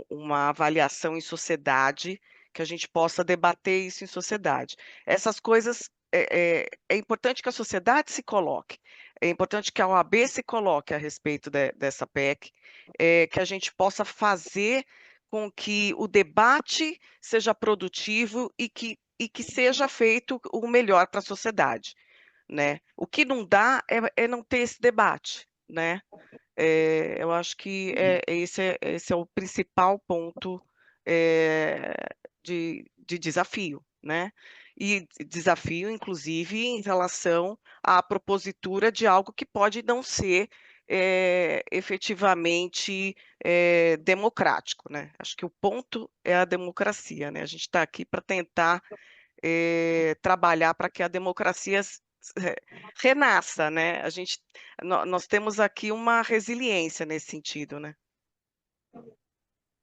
S5: uma avaliação em sociedade, que a gente possa debater isso em sociedade. Essas coisas, é importante que a sociedade se coloque, é importante que a OAB se coloque a respeito dessa PEC, que a gente possa fazer com que o debate seja produtivo e que seja feito o melhor para a sociedade, né? O que não dá é não ter esse debate, né? Eu acho que esse é o principal ponto de desafio, né? E desafio, inclusive, em relação à propositura de algo que pode não ser efetivamente democrático, né? Acho que o ponto é a democracia, né? A gente está aqui para tentar trabalhar para que a democracia renasça, né? Nós temos aqui uma resiliência nesse sentido, né?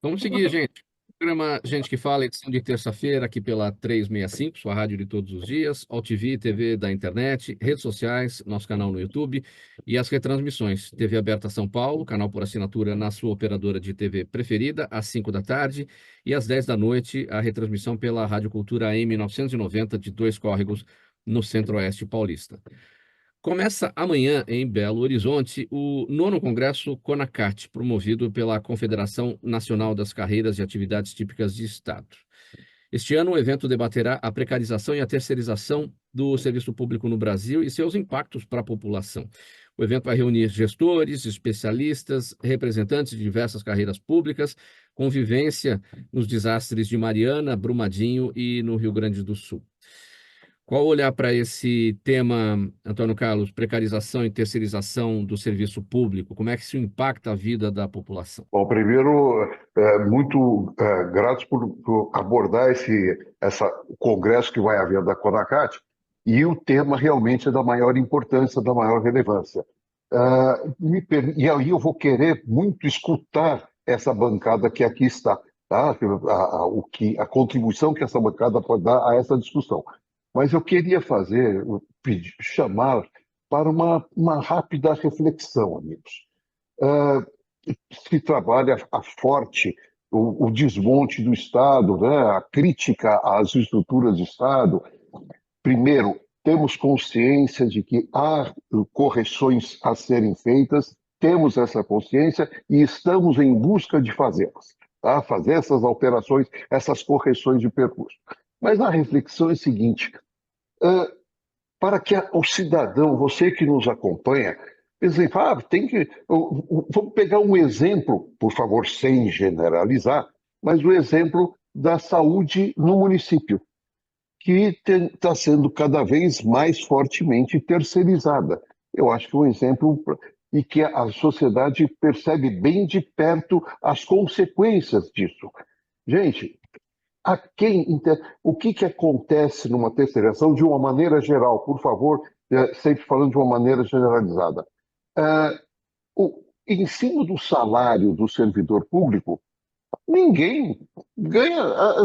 S1: Vamos seguir, gente. Programa Gente que Fala, edição de terça-feira, aqui pela 365, sua rádio de todos os dias, AltV, TV da internet, redes sociais, nosso canal no YouTube e as retransmissões. TV aberta São Paulo, canal por assinatura na sua operadora de TV preferida, às 5 da tarde e às 10 da noite, a retransmissão pela Rádio Cultura AM 990 de Dois Córregos, no Centro-Oeste Paulista. Começa amanhã, em Belo Horizonte, o 9º Congresso CONACAT, promovido pela Confederação Nacional das Carreiras e Atividades Típicas de Estado. Este ano, o evento debaterá a precarização e a terceirização do serviço público no Brasil e seus impactos para a população. O evento vai reunir gestores, especialistas, representantes de diversas carreiras públicas, convivência nos desastres de Mariana, Brumadinho e no Rio Grande do Sul. Qual olhar para esse tema, Antônio Carlos, precarização e terceirização do serviço público? Como é que isso impacta a vida da população?
S2: Bom, primeiro, muito grato por abordar o congresso que vai haver da CONACAT, e o tema realmente é da maior importância, da maior relevância. E aí eu vou querer muito escutar essa bancada que aqui está, tá? A contribuição que essa bancada pode dar a essa discussão. Mas eu queria chamar para uma rápida reflexão, amigos. Se trabalha forte o desmonte do Estado, né? A crítica às estruturas do Estado. Primeiro, temos consciência de que há correções a serem feitas, temos essa consciência e estamos em busca de fazê-las, tá? Fazer essas alterações, essas correções de percurso. Mas a reflexão é a seguinte: para que o cidadão, você que nos acompanha, vamos pegar um exemplo, por favor, sem generalizar, mas o exemplo da saúde no município, que está sendo cada vez mais fortemente terceirizada. Eu acho que é um exemplo e que a sociedade percebe bem de perto as consequências disso. Gente, o que acontece numa terceirização de uma maneira geral? Por favor, sempre falando de uma maneira generalizada. Em cima do salário do servidor público, ninguém ganha,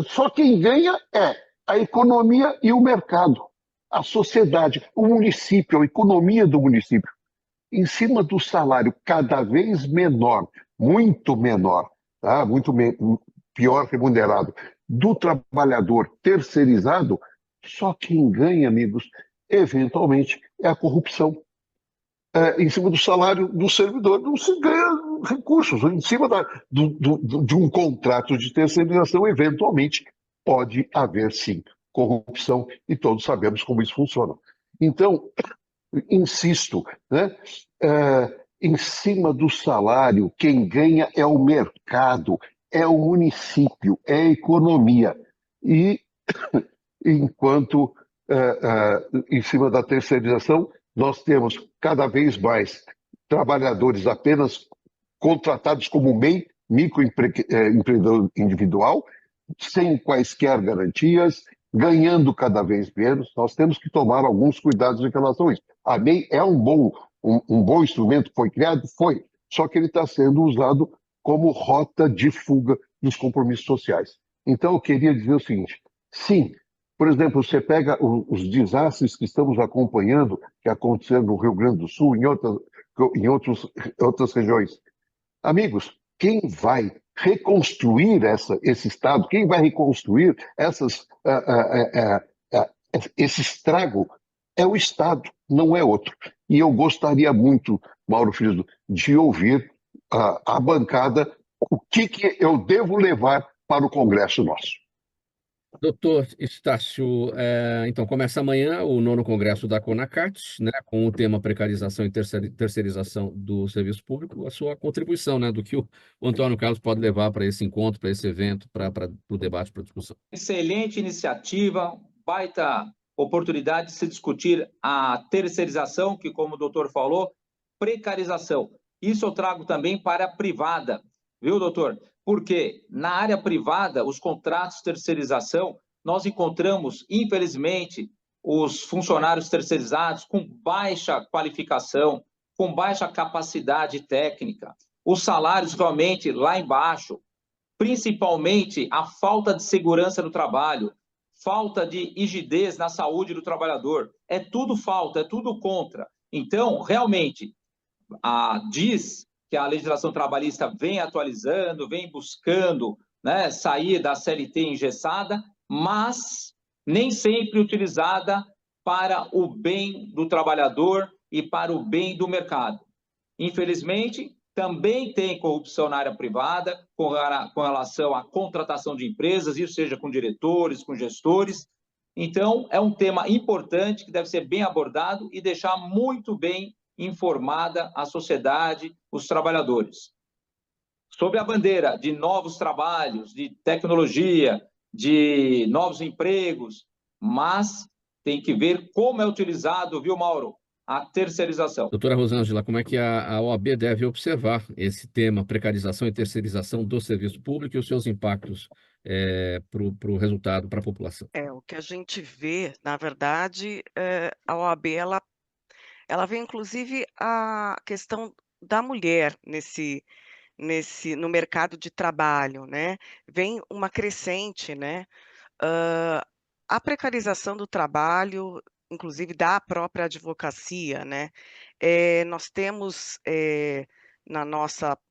S2: só quem ganha é a economia e o mercado, a sociedade, o município, a economia do município. Em cima do salário cada vez menor, muito menor, tá? Pior remunerado, do trabalhador terceirizado, só quem ganha, amigos, eventualmente, é a corrupção. Em cima do salário do servidor não se ganha recursos. Em cima de um contrato de terceirização, eventualmente, pode haver, sim, corrupção, e todos sabemos como isso funciona. Então, insisto, né? Em cima do salário, quem ganha é o mercado, é o município, é a economia. E, enquanto em cima da terceirização, nós temos cada vez mais trabalhadores apenas contratados como MEI, microempreendedor individual, sem quaisquer garantias, ganhando cada vez menos. Nós temos que tomar alguns cuidados em relação a isso. A MEI é um bom instrumento, foi criado? Foi. Só que ele está sendo usado como rota de fuga dos compromissos sociais. Então, eu queria dizer o seguinte: sim, por exemplo, você pega os desastres que estamos acompanhando, que aconteceram no Rio Grande do Sul, em outras regiões. Amigos, quem vai reconstruir esse Estado, quem vai reconstruir esse estrago é o Estado, não é outro. E eu gostaria muito, Mauro Friso, de ouvir a bancada o que eu devo levar para o Congresso nosso.
S1: Doutor Estácio, então começa amanhã o 9º Congresso da CONACAT, né, com o tema precarização e terceirização do serviço público, a sua contribuição, né, do que o Antônio Carlos pode levar para esse encontro, para esse evento, para o debate, para a discussão.
S3: Excelente iniciativa, baita oportunidade de se discutir a terceirização, que, como o doutor falou, precarização. Isso eu trago também para a privada, viu, doutor? Porque na área privada, os contratos de terceirização, nós encontramos, infelizmente, os funcionários terceirizados com baixa qualificação, com baixa capacidade técnica, os salários realmente lá embaixo, principalmente a falta de segurança no trabalho, falta de rigidez na saúde do trabalhador. É tudo falta, é tudo contra. Então, realmente, diz que a legislação trabalhista vem atualizando, vem buscando, né, sair da CLT engessada, mas nem sempre utilizada para o bem do trabalhador e para o bem do mercado. Infelizmente, Também tem corrupção na área privada, com relação à contratação de empresas, isso seja com diretores, com gestores. Então, é um tema importante que deve ser bem abordado e deixar muito bem informada a sociedade, os trabalhadores. Sobre a bandeira de novos trabalhos, de tecnologia, de novos empregos, mas tem que ver como é utilizado, viu, Mauro? A terceirização.
S1: Doutora Rosângela, como é que a OAB deve observar esse tema, precarização e terceirização do serviço público e os seus impactos para o resultado, para a população?
S5: O que a gente vê, na verdade, a OAB, ela vê inclusive a questão da mulher no mercado de trabalho, né? Vem uma crescente, né? A precarização do trabalho, inclusive da própria advocacia, né? Nós temos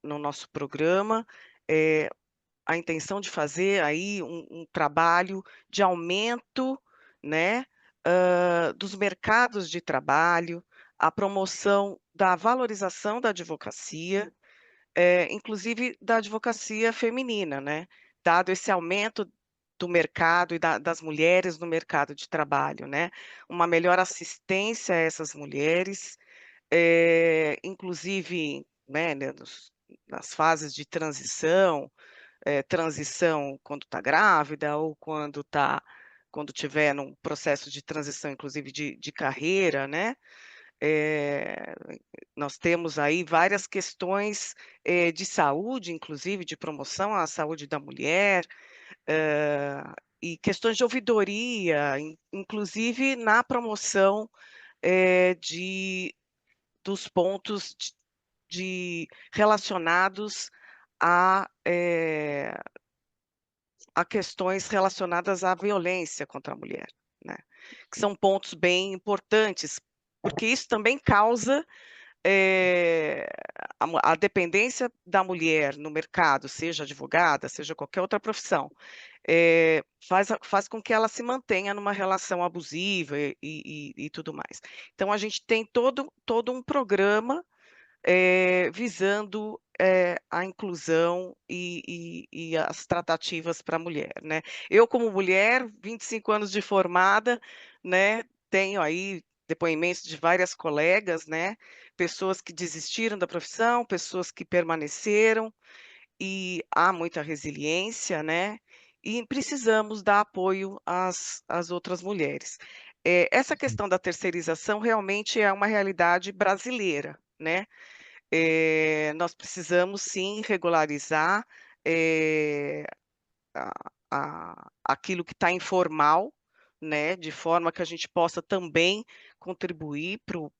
S5: no nosso programa a intenção de fazer aí um trabalho de aumento, né, dos mercados de trabalho, a promoção da valorização da advocacia, inclusive da advocacia feminina, né? Dado esse aumento do mercado e das mulheres no mercado de trabalho, né? Uma melhor assistência a essas mulheres, inclusive, né, nas fases de transição, transição quando está grávida ou quando tiver num processo de transição, inclusive de carreira, né? Nós temos aí várias questões de saúde, inclusive de promoção à saúde da mulher, e questões de ouvidoria, inclusive na promoção dos pontos relacionados a questões relacionadas à violência contra a mulher, né? Que são pontos bem importantes, porque isso também causa a dependência da mulher no mercado, seja advogada, seja qualquer outra profissão, faz com que ela se mantenha numa relação abusiva e tudo mais. Então, a gente tem todo um programa visando a inclusão e as tratativas para a mulher, né? Eu, como mulher, 25 anos de formada, né, tenho aí depoimentos de várias colegas, né, pessoas que desistiram da profissão, pessoas que permaneceram, e há muita resiliência, né, e precisamos dar apoio às outras mulheres. Essa questão da terceirização realmente é uma realidade brasileira, né? Nós precisamos sim regularizar aquilo que está informal, né, de forma que a gente possa também contribuir para o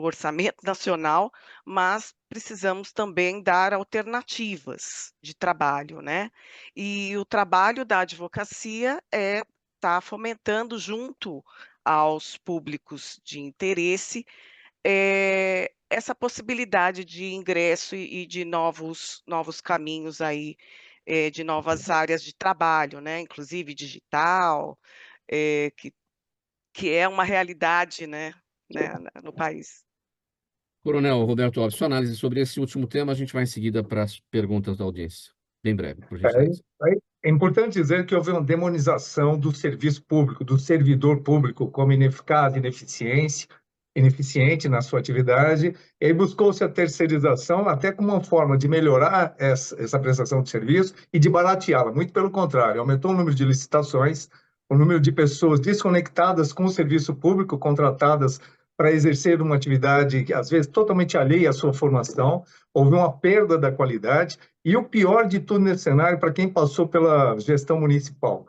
S5: orçamento nacional, mas precisamos também dar alternativas de trabalho, né? E o trabalho da advocacia está fomentando junto aos públicos de interesse essa possibilidade de ingresso e de novos caminhos aí, de novas áreas de trabalho, né? Inclusive digital, que é uma realidade, né, no país.
S1: Coronel Roberto Alves, sua análise sobre esse último tema, a gente vai em seguida para as perguntas da audiência. Bem breve, por gentileza.
S4: É importante dizer que houve uma demonização do serviço público, do servidor público, como ineficaz, ineficiente na sua atividade, e aí buscou-se a terceirização até como uma forma de melhorar essa prestação de serviço e de barateá-la. Muito pelo contrário, aumentou o número de licitações, o número de pessoas desconectadas com o serviço público, contratadas para exercer uma atividade, às vezes, totalmente alheia à sua formação, houve uma perda da qualidade, e o pior de tudo nesse cenário, para quem passou pela gestão municipal,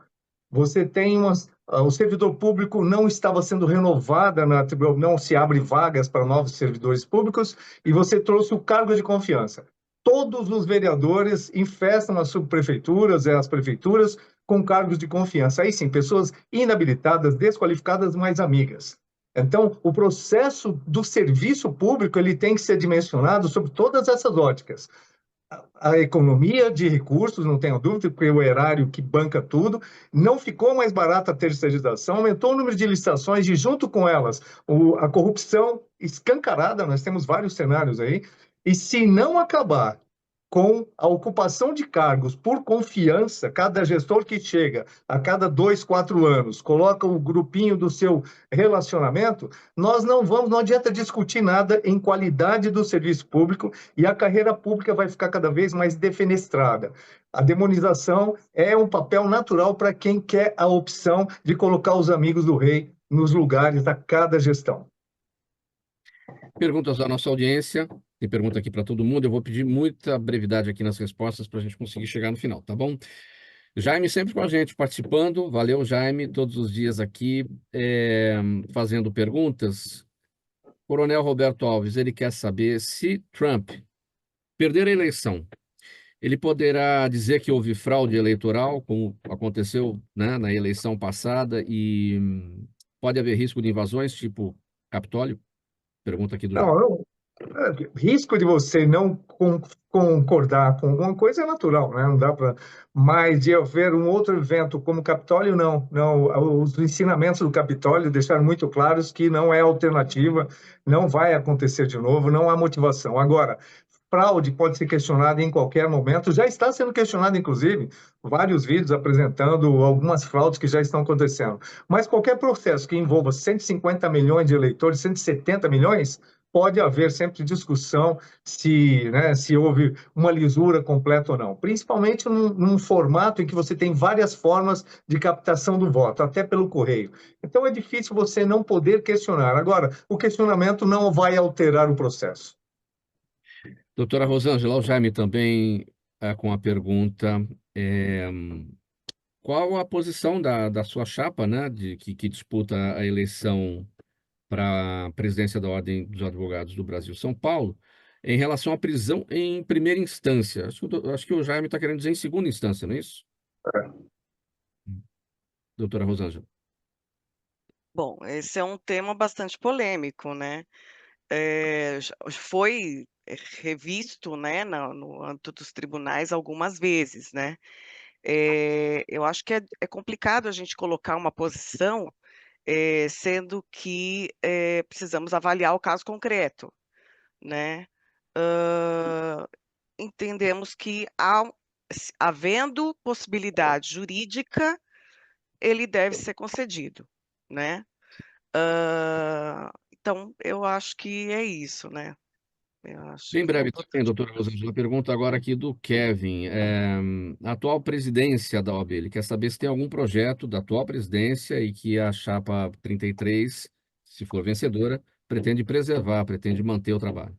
S4: você tem o servidor público não estava sendo renovada, não se abre vagas para novos servidores públicos, e você trouxe o cargo de confiança. Todos os vereadores infestam as subprefeituras, as prefeituras, com cargos de confiança. Aí sim, pessoas inabilitadas, desqualificadas, mas amigas. Então, o processo do serviço público ele tem que ser dimensionado sobre todas essas óticas. A economia de recursos, não tenho dúvida, porque o erário que banca tudo, não ficou mais barata a terceirização, aumentou o número de licitações e, junto com elas, a corrupção escancarada, nós temos vários cenários aí, E se não acabar com a ocupação de cargos por confiança, cada gestor que chega a cada 2, 4 anos coloca o grupinho do seu relacionamento, não adianta discutir nada em qualidade do serviço público e a carreira pública vai ficar cada vez mais defenestrada. A demonização é um papel natural para quem quer a opção de colocar os amigos do rei nos lugares a cada gestão.
S1: Perguntas da nossa audiência. Tem pergunta aqui para todo mundo. Eu vou pedir muita brevidade aqui nas respostas para a gente conseguir chegar no final, tá bom? Jaime sempre com a gente participando. Valeu, Jaime, todos os dias aqui fazendo perguntas. Coronel Roberto Alves, ele quer saber se Trump perder a eleição, ele poderá dizer que houve fraude eleitoral, como aconteceu, né, na eleição passada, e pode haver risco de invasões, tipo Capitólio? Pergunta aqui do Jaime.
S4: Não, risco de você não concordar com alguma coisa é natural, né? Não dá para. Mas de haver um outro evento como o Capitólio, não. Não, os ensinamentos do Capitólio deixaram muito claros que não é alternativa, não vai acontecer de novo, não há motivação. Agora, fraude pode ser questionada em qualquer momento, já está sendo questionado, inclusive, vários vídeos apresentando algumas fraudes que já estão acontecendo. Mas qualquer processo que envolva 150 milhões de eleitores, 170 milhões, pode haver sempre discussão se, né, se houve uma lisura completa ou não, principalmente num formato em que você tem várias formas de captação do voto, até pelo correio. Então é difícil você não poder questionar. Agora, o questionamento não vai alterar o processo.
S1: Doutora Rosângela, o Jaime também com a pergunta, qual a posição da sua chapa, né, que disputa a eleição para a presidência da Ordem dos Advogados do Brasil São Paulo, em relação à prisão em primeira instância? Acho que o Jaime está querendo dizer em segunda instância, não é isso? Doutora Rosângela.
S5: Bom, esse é um tema bastante polêmico, né? Foi revisto, né, no âmbito dos tribunais algumas vezes, né? Eu acho que é complicado a gente colocar uma posição, sendo que precisamos avaliar o caso concreto, né? Entendemos que havendo possibilidade jurídica, ele deve ser concedido, né? Então, eu acho que é isso, né? Eu acho
S1: Bem
S5: que é
S1: breve também,
S5: importante.
S1: doutora Rosângela. Pergunta agora aqui do Kevin. A atual presidência da OAB, ele quer saber se tem algum projeto da atual presidência e que a chapa 33, se for vencedora, pretende preservar, pretende manter o trabalho.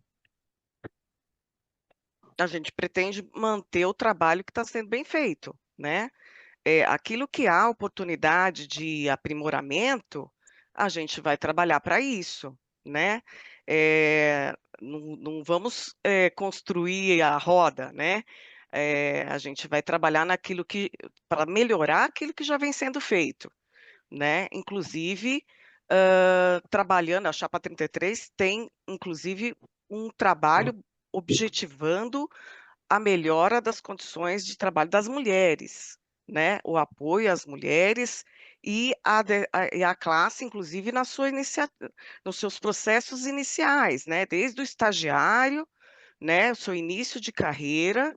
S5: A gente pretende manter o trabalho que está sendo bem feito, né? Aquilo que há oportunidade de aprimoramento, a gente vai trabalhar para isso, né? Não vamos construir a roda, né? A gente vai trabalhar naquilo que para melhorar aquilo que já vem sendo feito, né? Inclusive, trabalhando, a Chapa 33 tem, inclusive, um trabalho objetivando a melhora das condições de trabalho das mulheres, né? O apoio às mulheres e a classe, inclusive, nos seus processos iniciais, né? Desde o estagiário, né? O seu início de carreira.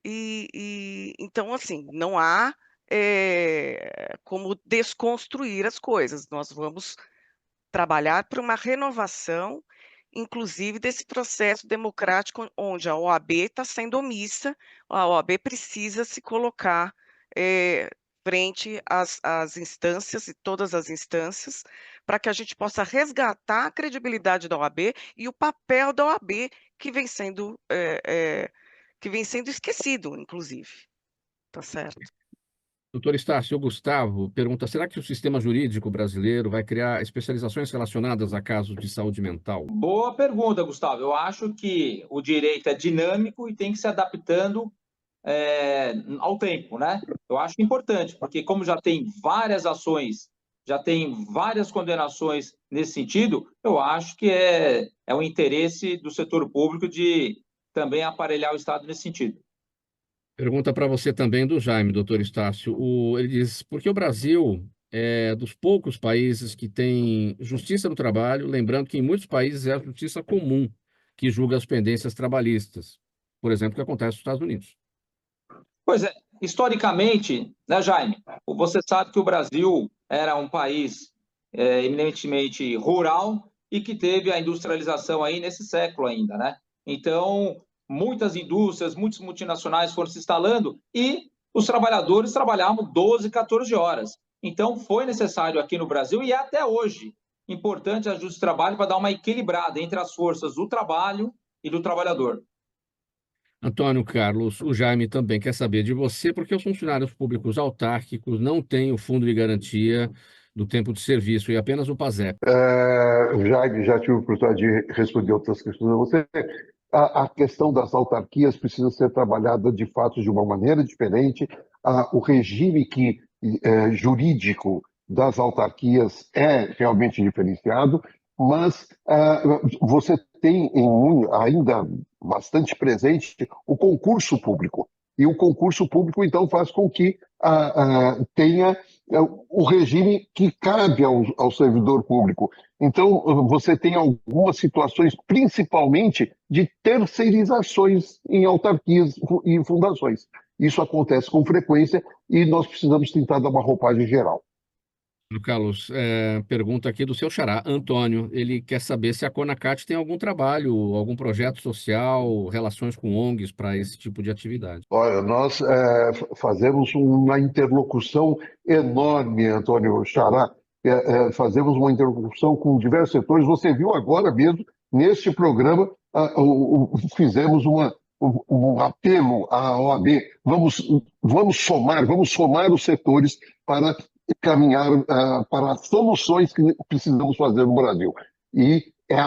S5: Então, assim, não há como desconstruir as coisas. Nós vamos trabalhar para uma renovação, inclusive desse processo democrático onde a OAB está sendo omissa, a OAB precisa se colocar frente às instâncias e todas as instâncias, para que a gente possa resgatar a credibilidade da OAB e o papel da OAB que vem sendo esquecido, inclusive. Tá certo?
S1: Doutor Estácio, o Gustavo pergunta, será que o sistema jurídico brasileiro vai criar especializações relacionadas a casos de saúde mental?
S3: Boa pergunta, Gustavo. Eu acho que o direito é dinâmico e tem que se adaptando ao tempo, né? Eu acho importante, porque como já tem várias ações, já tem várias condenações nesse sentido, eu acho que é o interesse do setor público de também aparelhar o Estado nesse sentido.
S1: Pergunta para você também do Jaime, doutor Estácio. Ele diz, por que o Brasil é dos poucos países que tem justiça no trabalho, lembrando que em muitos países é a justiça comum, que julga as pendências trabalhistas, por exemplo, que acontece nos Estados Unidos.
S3: Pois é, historicamente, né, Jaime? Você sabe que o Brasil era um país eminentemente rural e que teve a industrialização aí nesse século ainda, né? Então, muitas indústrias, muitas multinacionais foram se instalando e os trabalhadores trabalhavam 12, 14 horas. Então, foi necessário aqui no Brasil e até hoje importante ajuste de trabalho para dar uma equilibrada entre as forças do trabalho e do trabalhador.
S1: Antônio Carlos, o Jaime também quer saber de você, porque os funcionários públicos autárquicos não têm o fundo de garantia do tempo de serviço e apenas o PASEP.
S2: Já tive a oportunidade de responder outras questões a você. A questão das autarquias precisa ser trabalhada de fato de uma maneira diferente. O regime jurídico das autarquias é realmente diferenciado, mas você tem ainda bastante presente o concurso público. E o concurso público, então, faz com que tenha o regime que cabe ao servidor público. Então, você tem algumas situações, principalmente de terceirizações em autarquias e fundações. Isso acontece com frequência e nós precisamos tentar dar uma roupagem geral.
S1: Carlos, pergunta aqui do seu xará, Antônio. Ele quer saber se a CONACAT tem algum trabalho, algum projeto social, relações com ONGs para esse tipo de atividade.
S2: Olha, nós fazemos uma interlocução enorme, Antônio Xará. Fazemos uma interlocução com diversos setores. Você viu agora mesmo, neste programa, fizemos um apelo à OAB. Vamos somar os setores para caminhar para as soluções que precisamos fazer no Brasil. E é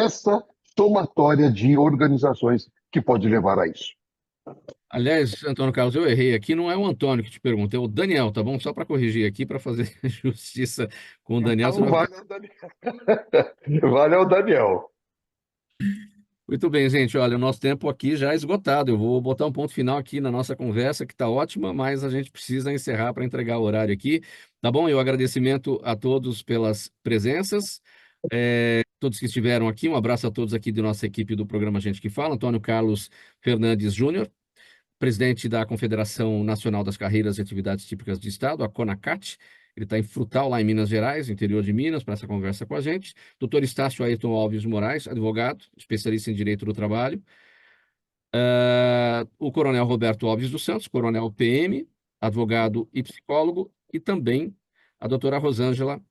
S2: essa somatória de organizações que pode levar a isso.
S1: Aliás, Antônio Carlos, eu errei aqui, não é o Antônio que te pergunta, é o Daniel, tá bom? Só para corrigir aqui, para fazer justiça com o Daniel.
S2: Então, vale ao Daniel.
S1: Muito bem, gente. Olha, o nosso tempo aqui já é esgotado. Eu vou botar um ponto final aqui na nossa conversa, que está ótima, mas a gente precisa encerrar para entregar o horário aqui. Tá bom? E o agradecimento a todos pelas presenças, todos que estiveram aqui. Um abraço a todos aqui da nossa equipe do programa Gente que Fala. Antônio Carlos Fernandes Júnior, presidente da Confederação Nacional das Carreiras e Atividades Típicas de Estado, a CONACAT. Ele está em Frutal, lá em Minas Gerais, interior de Minas, para essa conversa com a gente. Doutor Estácio Ayrton Alves Moraes, advogado, especialista em Direito do Trabalho. O Coronel Roberto Alves dos Santos, coronel PM, advogado e psicólogo. E também a doutora Rosângela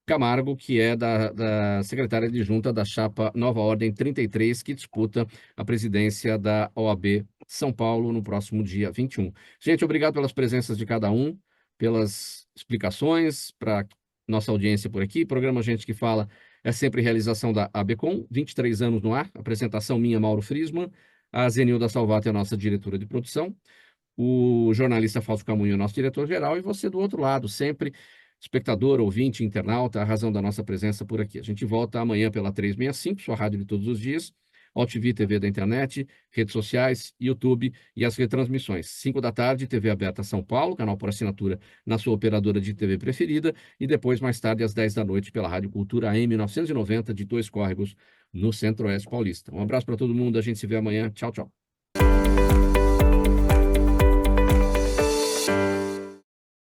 S1: Camargo, que é da secretária adjunta da chapa Nova Ordem 33, que disputa a presidência da OAB São Paulo no próximo dia 21. Gente, obrigado pelas presenças de cada um, pelas explicações, para nossa audiência por aqui. Programa Gente que Fala é sempre realização da ABCom, 23 anos no ar, apresentação minha, Mauro Friesman, a Zenilda Salvato é a nossa diretora de produção, o jornalista Fausto Camunho é o nosso diretor-geral, e você do outro lado, sempre espectador, ouvinte, internauta, a razão da nossa presença por aqui. A gente volta amanhã pela 365, sua rádio de todos os dias, AltV TV da internet, redes sociais, YouTube e as retransmissões. 5 da tarde, TV aberta São Paulo, canal por assinatura na sua operadora de TV preferida, e depois, mais tarde, às 10 da noite, pela Rádio Cultura AM 990, de Dois Córregos, no Centro-Oeste Paulista. Um abraço para todo mundo, a gente se vê amanhã. Tchau, tchau.